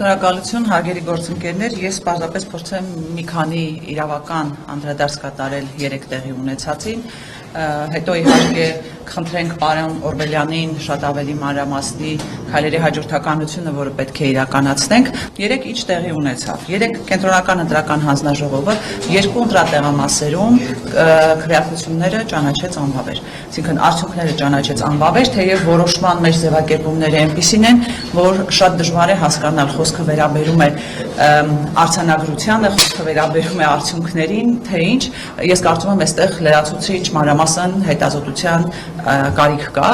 Շնորհակալություն, հարգելի գործընկերներ, ես պարզապես փորձեմ մի քանի իրավական անդրադարձ կատարել 3 տեղի ունեցածին, հետո իհարկե խնդրենք պարոն Օրբելյանին շատ ավելի մանրամասնի քայլերի հաջորդականությունը, որը պետք է իրականացնենք, 3 ինչ տեղի ունեցավ։ 3 կենտրոնական ընտրական հանձնաժողովը 2 ընտրատեղամասերում քվեարկությունները ճանաչեց անվավեր։ Այսինքն արդյունքները ճանաչեց անվավեր, թեև որոշման մեջ ձևակերպումները այնպիսին են, որ շատ դժվար է հասկանալ, խոսքը վերաբերում է արձանագրությանը, խոսքը վերաբերում է արդյունքներին, թե ինչ, ես կարծում եմ այստեղ լրացուցիչ մանրամասն հետազոտության կարիք կա,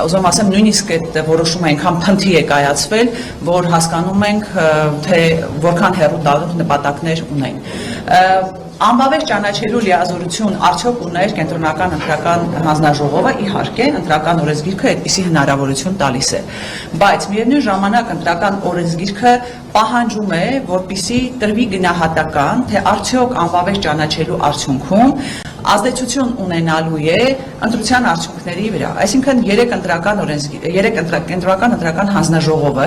ուզում ասեմ նույնիսկ այդ որոշումը այնքան փնթի է կայացվել, որ հասկանում ենք, թե որքան հեռու տալու նպատակներ ունեն։ Անվավեր ճանաչելու լիազորություն արդյոք ուներ կենտրոնական ընտրական հանձնաժողովը, իհարկե, ընտրական օրենսգիրքը այդպիսի հնարավորություն տալիս է, բայց միևնույն ժամանակ ընտրական օրենսգիրքը պահանջում է, որպեսզի տրվի գնահատական, թե արդյոք անվավեր ճանաչելու արդյունքում ազդեցություն ունենալու է ընտրության արդյունքների վրա։ Այսինքն 3 կենտրոնական ընտրական հանձնաժողովը,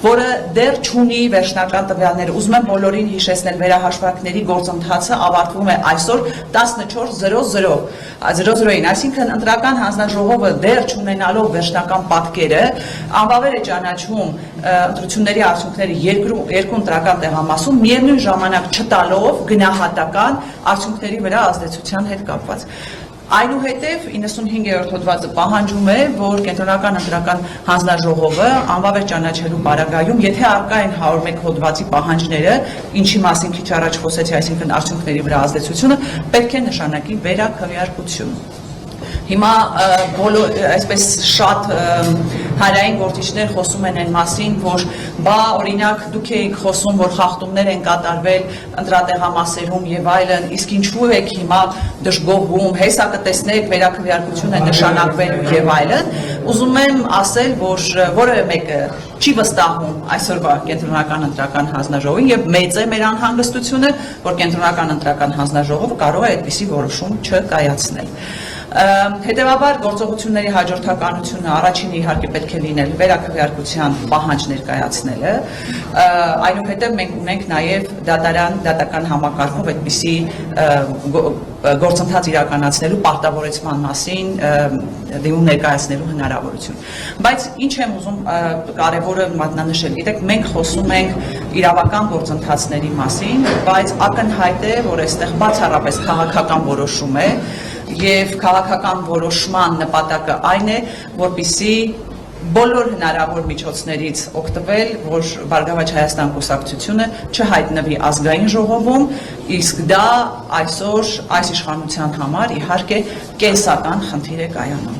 որը դեռ չունի վերջնական տվյալները, ուզում եմ բոլորին հիշեցնել, վերահաշվարկների գործընթացը ավարտվում է այսօր 14:00-ին, այսինքն ընտրական հանձնաժողովը դեռ չունենալով վերջնական պատկերը, անվավեր է ճանաչում ընտրությունների արդյունքները 2 ընտրական տեղամասում, միևնույն ժամանակ չտալով գնահատական արդյունքների վրա ազդեցության հետ կապված։ Այնուհետև 95-րդ հոդվածը պահանջում է, որ կենտրոնական ընտրական հանձնաժողովը անվավեր ճանաչելու պարագայում, եթե առկա են 101 հոդվածի պահանջները, ինչի մասին քիչ առաջ խոսեցի, այսինքն արդյունքների վրա ազդեցությունը, պետք է նշանակի վերաքվեարկություն։ Հիմա այսպես շատ հանրային գործիչներ խոսում են այն մասին, որ բա օրինակ դուք եք խոսում, որ խախտումներ են կատարվել ընտրատեղամասերում եւ այլն, իսկ ինչու եք հիմա դժգոհում, հեսա կտեսնեք վերաքվեարկություն է նշանակվելու եւ այլն, ուզում եմ ասել, որ որևէ մեկը չի վստահում այսօրվա կենտրոնական ընտրական հանձնաժողովին եւ մեծ է մեր անհանգստությունը, որ կենտրոնական ընտրական հանձնաժողովը կարող է այդպիսի որոշում չկայացնել։ Հետևաբար գործողությունների հաջորդականությունը առաջինը իհարկե պետք է լինել վերաքվեարկության պահանջ ներկայացնելը, այնուհետև մենք ունենք նաև դատական համակարգով այդպիսի գործընթաց իրականացնելու պարտավորեցման մասին դիմում ներկայացնելու հնարավորություն։ Բայց ինչ եմ ուզում կարևորը մատնանշել, գիտեք, մենք խոսում ենք իրավական գործընթացների մասին, բայց ակնհայտ է, որ այստեղ բացառապես քաղաքական որոշում է և քաղաքական որոշման նպատակը այն է, որպեսզի բոլոր հնարավոր միջոցներից օգտվել, որ Բարգավաճ Հայաստան կուսակցությունը չհայտնվի ազգային ժողովում, իսկ դա այսօր այս իշխանության համար իհարկե կենսական խնդիր է կայանում։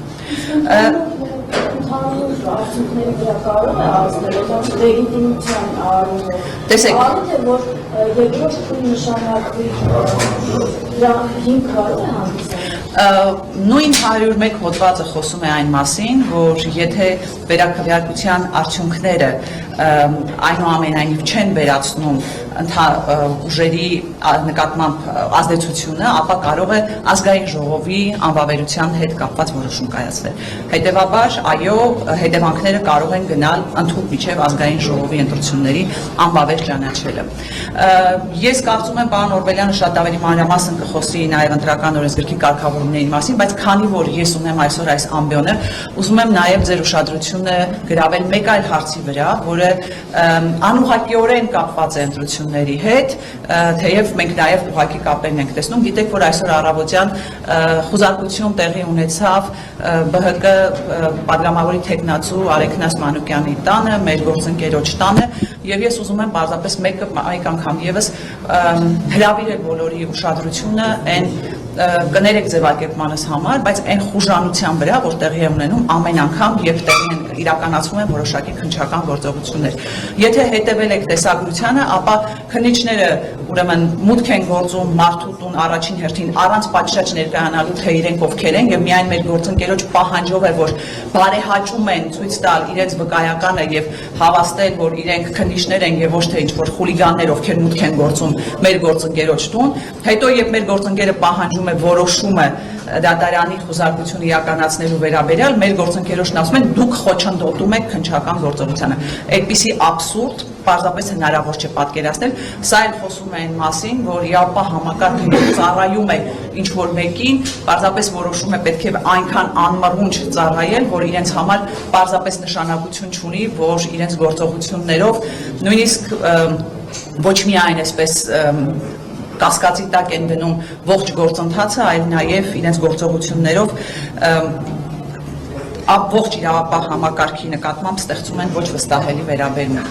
Արդյունքների վրա կարող է ազդել, լեգիտիմության առումով, արիտ է, որ երկրորդ նշանակվի դրա հիմքը է հանդիսանում։ Նույն 101 հոդվածը խոսում է այն մասին, որ եթե վերաքվեարկության արդյունքները այնուամենայնիվ չեն վերացնում ուժերի նկատմամբ ազդեցությունը, ապա կարող է ազգային ժողովի անվավերության հետ կապված որոշում կայացնել։ Հետևաբար, այո, հետևանքները կարող են գնալ ընդհանուր միջև ազգային ժողովի ընտրությունների անվավեր ճանաչելը։ Ես կարծում եմ, պարոն Օրբելյանը շատ ավելի մանրամասն կխոսի նաև ընտրական օրենսգրքի կարգավորումների մասին, բայց քանի որ ես ունեմ այսօր այս ամբիոնը, ուզում եմ նաև ձեր ուշադրությունը գրավել մեկ այլ հարցի վրա, որը անուղղակիորեն կապված է ընտրությունների հետ, թեև մենք նաև ուղղակի կապերն ենք տեսնում, գիտեք, որ այսօր առավոտյան խուզարկություն տեղի ունեցավ ԲՀԿ պատգամավորի թեկնածու Արեգնաս Մանուկյանի տանը, մեր գործընկերոջ տանը, եւ ես ուզում եմ պարզապես մեկ անգամ եւս հրավիրել բոլորի ուշադրությունը այն կներեք ձևակերպմանս համար, բայց այն խուժանության վրա, որ տեղի է ունենում ամեն անգամ, երբ տեղի են իրականացվում են որոշակի քննչական գործողություններ։ Եթե հետևել եք տեսագրությանը, ապա քննիչները ուրեմն մուտք են գործում մարդու տուն առաջին հերթին առանց պատշաճ ներկայանալու, թե իրենք ովքեր են, եւ միայն մեր գործընկերոջ պահանջով է, որ բարեհաճում են ցույց տալ իրենց վկայականը եւ հավաստել, որ իրենք քննիչներ են եւ ոչ թե ինչ-որ խուլիգաններ, ովքեր մուտք են գործում մեր գործընկերոջ տուն, հետո երբ մեր գործընկերը պահանջում է որոշումը դատարանի խուզարկություն իրականացնելու վերաբերյալ, մեր գործընկերոջն ասում են դուք խոչընդոտում եք քննչական գործողությանը։ Այդպիսի աբսուրդ պարզապես հնարավոր չէ պատկերացնել, սա էլ խոսում է այն մասին, որ ԵԱՊ համակարգը ծառայում է ինչ-որ մեկին, պարզապես որոշում է պետք է այնքան անմռունչ ծառայել, որ իրենց համար պարզապես նշանակություն չունի, որ իրենց գործողություններով, նույնիսկ ոչ միայն այսպես կասկածի տակ են դնում ողջ գործընթացը, այլ նաև իրենց գործողություններով ողջ իրավապահ համակարգի նկատմամբ ստեղծում են ոչ վստահելի վերաբերմունք։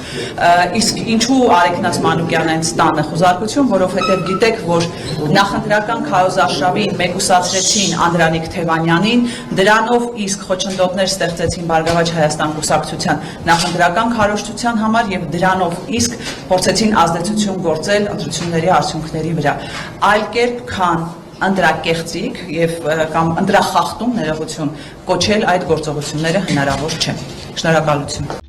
Իսկ ինչու Արեգնաս Մանուկյանն այն ստանը խուզարկություն, որովհետև գիտեք, որ նախընտրական քարոզարշավին մեկուսացրեցին Անդրանիկ Թևանյանին, դրանով իսկ խոչընդոտներ ստեղծեցին Բարգավաճ Հայաստան կուսակցության նախընտրական քարոզչության համար եւ դրանով իսկ փորձեցին ազդեցություն գործել ընտրությունների արդյունքների վրա։ Այլ կերպ քան ընտրակեղծիկ եւ կամ ընտրախախտում ներողություն կոչել այդ գործողությունները հնարավոր չէ։ Շնորհակալություն։